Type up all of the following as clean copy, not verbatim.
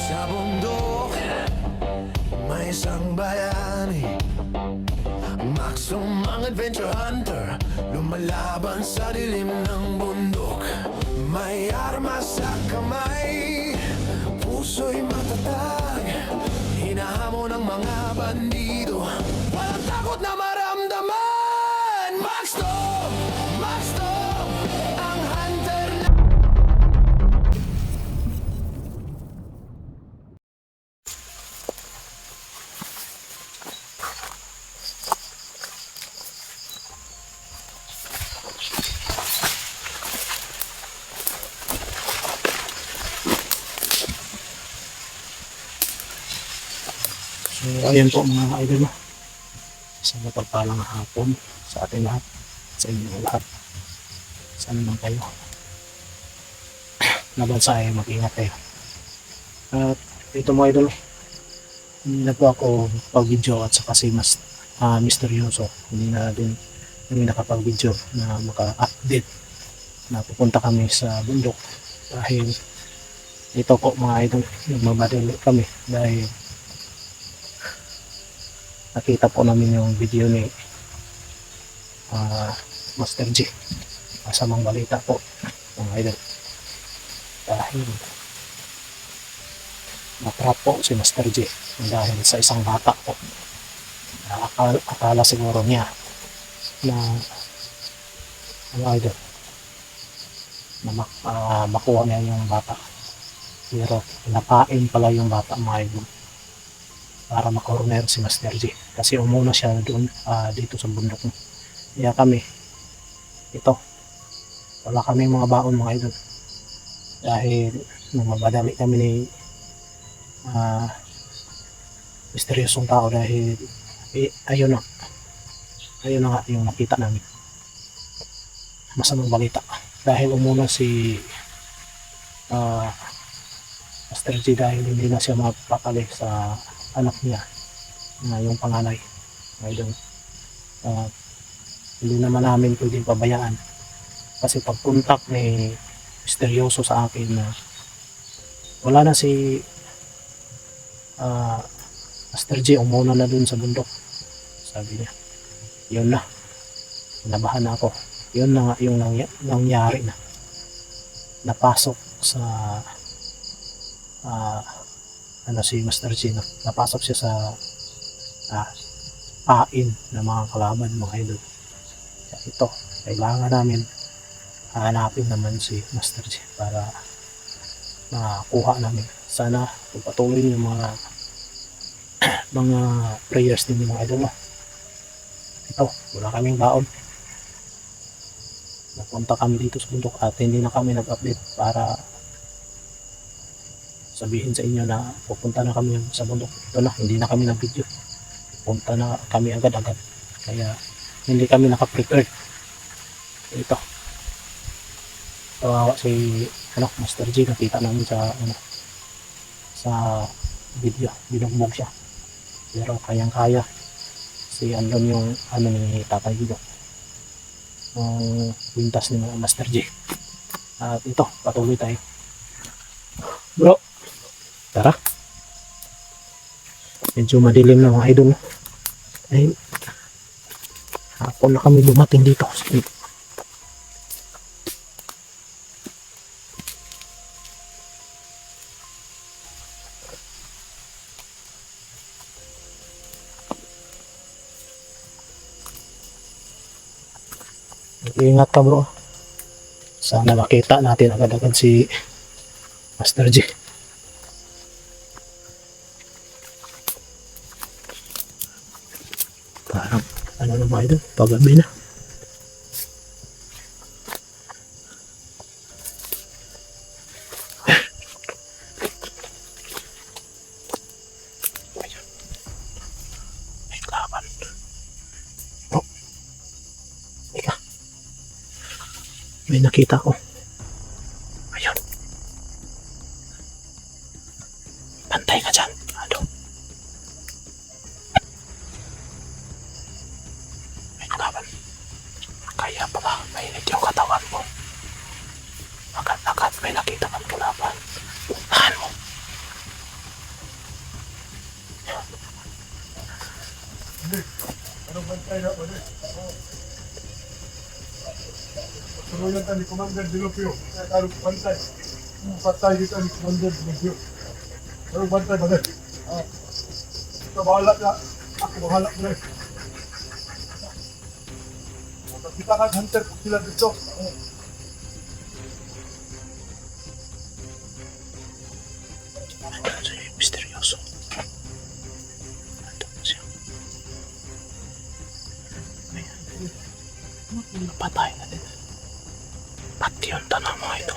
Sa bundok, may isang bayani, Maximum adventure hunter, lumalaban sa dilim ng bundok. May armas sa kamay, puso'y matatag, hinahamon ng mga bandido, walang takot na maramdaman. Max Tom, ang hunter na... So ayan po mga idol, isang mapagpalang hapon sa ating lahat, sa inyong lahat, saan man kayo na bansa ay mag-ingat kayo. At ito mga idol, hindi na po ako pag-video at saka si misteryoso, hindi na din kami nakapag-video na maka-update na pupunta kami sa bundok dahil ito po mga idol, nagmamadali kami dahil nakita po namin yung video ni Master G. Masamang balita po mga idol, dahil natrap po si Master G dahil sa isang bata po na akala siguro niya na mga idol na makuha niya yung bata, pero napain pala yung bata mga idol para makoroner si Master G kasi umuna siya doon dito sa bundok. Kaya kami ito, wala kami mga baon mga idol dahil mamadali kami ni misteryosong tao dahil ayun na nga yung nakita namin, masamang balita dahil umuna si Master G dahil hindi na siya mapapali sa anak niya na yung panganay. Ngayon hindi naman namin pwedeng pabayaan kasi pagkontak ni misteryoso sa akin na wala na si Master G, umuna na dun sa bundok, sabi niya. Yun na, nabahan na ako. Yun na nga yung nangyari na napasok sa si Master G, napasok siya sa pain ng mga kalaban mga idol. Ito, kailangan namin hanapin naman si Master G para makuha namin. Sana pagpatuloy yung mga prayers din mga idol. Ito, wala kaming baon. Napunta kami dito sa bundok at hindi na kami nag-update para sabihin sa inyo na pupunta na kami sa bundok. Ito na, hindi na kami nag-video, punta na kami agad-agad, kaya hindi kami naka-prepare. Ito, kawawa si Master G, nakita namin sa video, binugbog siya, pero kayang-kaya si andun yung ni Tatay Guido, yung wintas ni Master G. At ito, patuloy tayo bro. Tara. Medyo madilim na mga idol. Ay, hapon na kami dumating dito. Ingat ka bro. Sana makita natin agad-agad si Master G. Parang ano na ba ito? Pagabi na. May nakita ko. Ayun. Pantay ka dyan. Ano? May kalaban. Kaya pala mainit yung katawan mo. Agad-agad may nakita kang kalaban. Puntahan mo. Anong bantay na ba rin? Turuyan ka ni Commander Dilopio. Kaya karong bantay. Patay kita ni Commander Dilopio. Anong bantay ba rin? Ito bahala na. Ako bahala na rin. Kita ka hunter kung sila dito. Andun siya yung misteryoso. Andun siya. Ayan. Napatay na din. Pati yung tanong mo ito.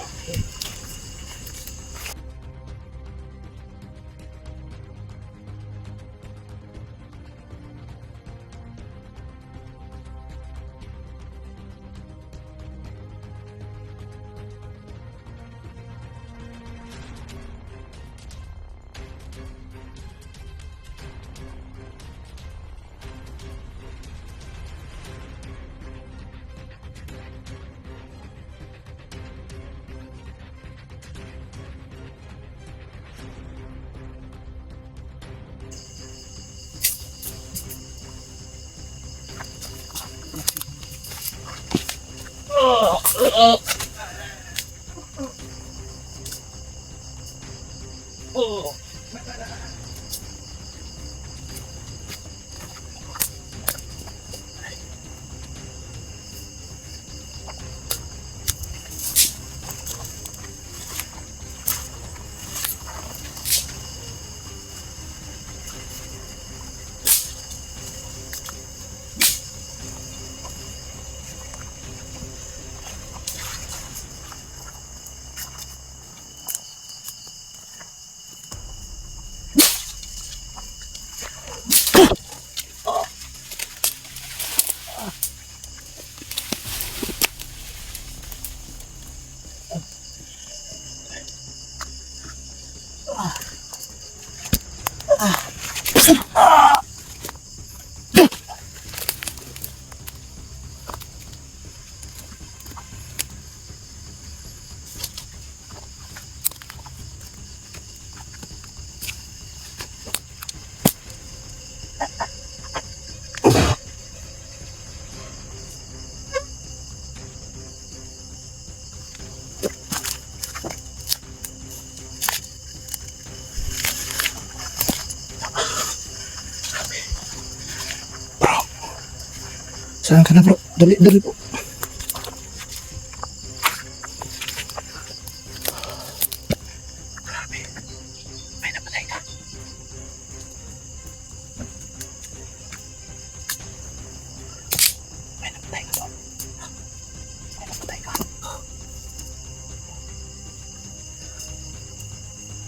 Saan ka na bro? Dali, dali po. Grabe. May napatay ka. May napatay ka doon. May napatay ka.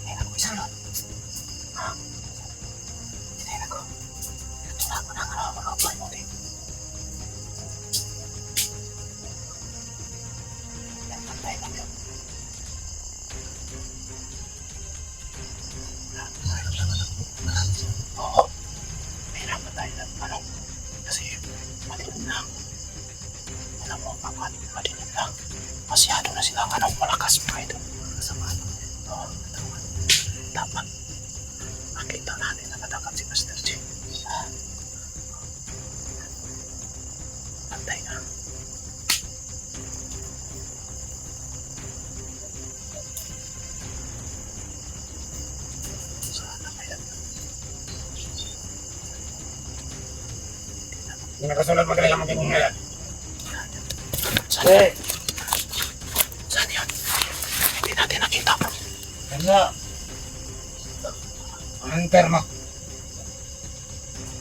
May ako isa doon. Hinay na ko. Tula ko na nga mga mo din. Pantay lang yun. Oo. May napatay na ano. Kasi madilim lang. Alam mo, madilim lang. Masyado na silang anong malakas mga ito. Kasama ano. Oo. Dapat makita natin na natakat si Master G. Pantay na. Hindi nakasunod magaling ang magiging ngayon. Saan yun? Saan yun? Hindi natin nakita. Kanya. Ang hunter mo.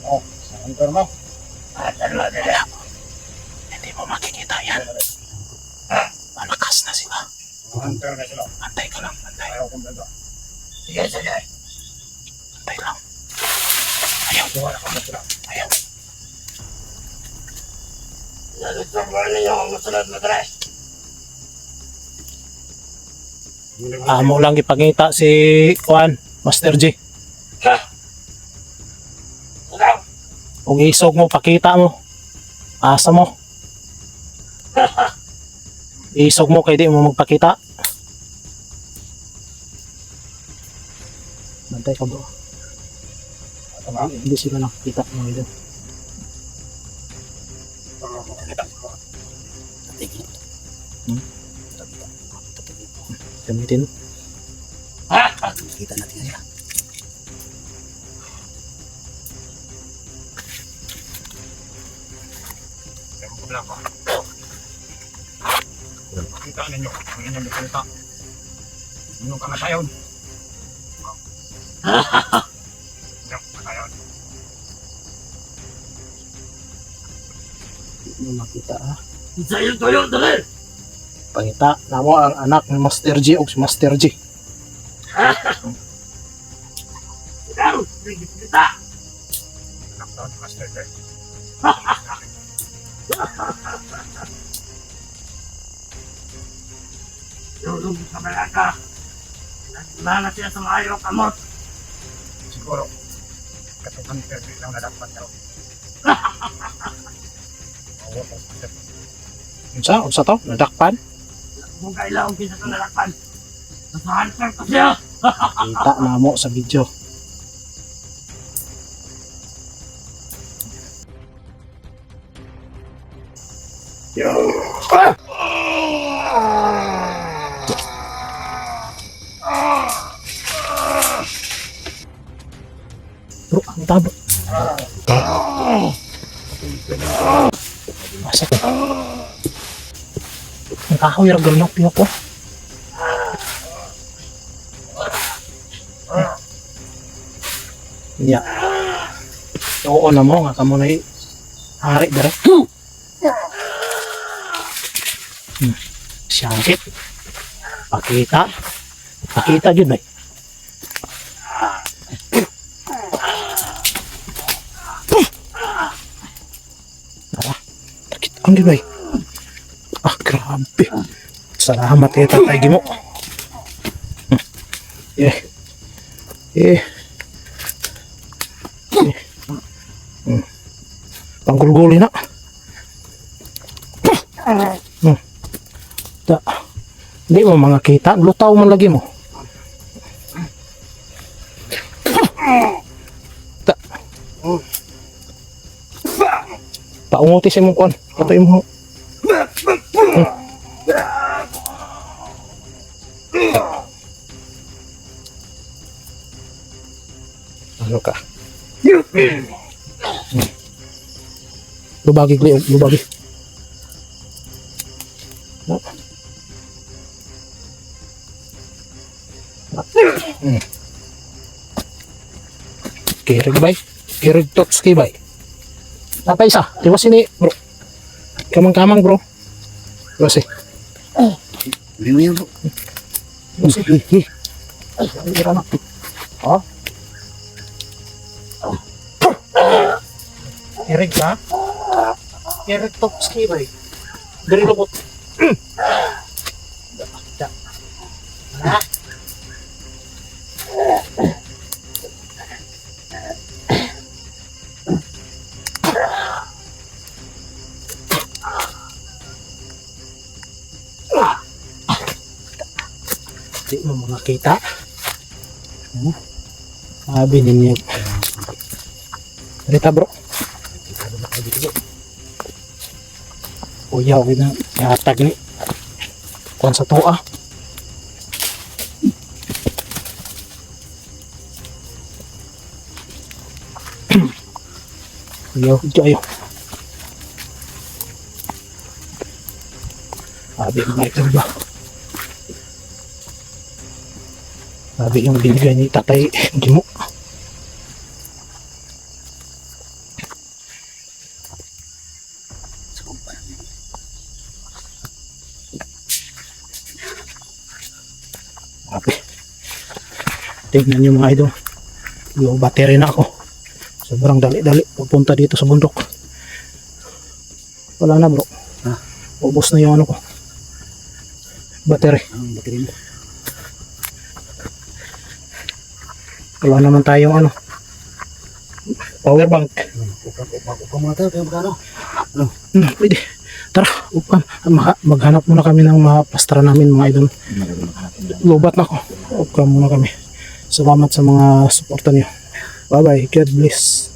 Oh, ang hunter mo. Ano nila? Hindi mo makikita yan. Malakas na sila. Ang hunter na sila. Antay ka lang, antay. Ayaw kong bento. Sige, sige. Antay lang. Ayaw. Wala kong bento. Ayaw. Nalit sa mga ninyo ang masunod na tres. Amo lang ipangita si Juan, Master J. Kung isog mo, pakita mo. Asa mo. Isog mo, kaya di mo magpakita. Bantay ka bro. Hindi sila nakakita ng ito. Gamitin. Kita natin sila. Kita ninyo, ang inyong nakita. Inyong kamatayon. Inyong kamatayon. Hindi mo makita ha. Sa'yo tayo, dali! Pangita na mo ang anak ni Master G o si Master G. Ikaw, kita! Nakita ni Master J. Tulog sa malaka. Nagmana siya sa maayong kamot. Siguro, katukan ni Perdi lang nadakpan daw. Mawa pa sa Master. Unsa to? Nadakpan? Kung kailangan kisa sa nalakpan. Nasa hunter pa siya. Kita na mo sa video. Bro, ang tabo. Masa ko? Ang kahoy ragal ng piyo ko. Ya. Oo na mo nga kamo na hari dere. Siyangkit. Pakita. Pakita jud bay. Sakit ang gibay. Ah, grabe. Salamat eh, tatay Gimo. Eh. Panggulguli na. Hindi mo mga kita. Lutaw man lagi mo. Paunguti sa mong kuwan. Ito yung mo. Ano ka? Lubagi Cleo, lubagi. Kirig bay. Kirig Totski bay. Apa isa? Tiwas ini bro. Kamang-kamang bro. Tiwas eh. Bili mo yan, bro. Tiwas eh. Ira na. Oh. Kirig ka? Kirig Totski bay. Dari lubot. Di mo makakita. Sabi ninyo. Rita bro. Uya, okay na. Yatag ni. Kuhan sa toa. Uya, uya. Sabi mo ito ba? Sabi yung binigay ni Tatay Gimo. Sabi. Tingnan nyo mga idol. Yung battery na ako. Sobrang dali-dali. Pupunta dito sa bundok. Wala na bro. Ubos na yung ano ko. Battery. Ang battery mo. Wala naman tayong ano. Power bank. Upang mga tayo, kaya magkano? Pwede. Tara, maghanap muna kami ng mga plastra namin mga idol. Lubat na ko. Upang muna kami. Salamat sa mga suporta niyo. Bye bye. God bless.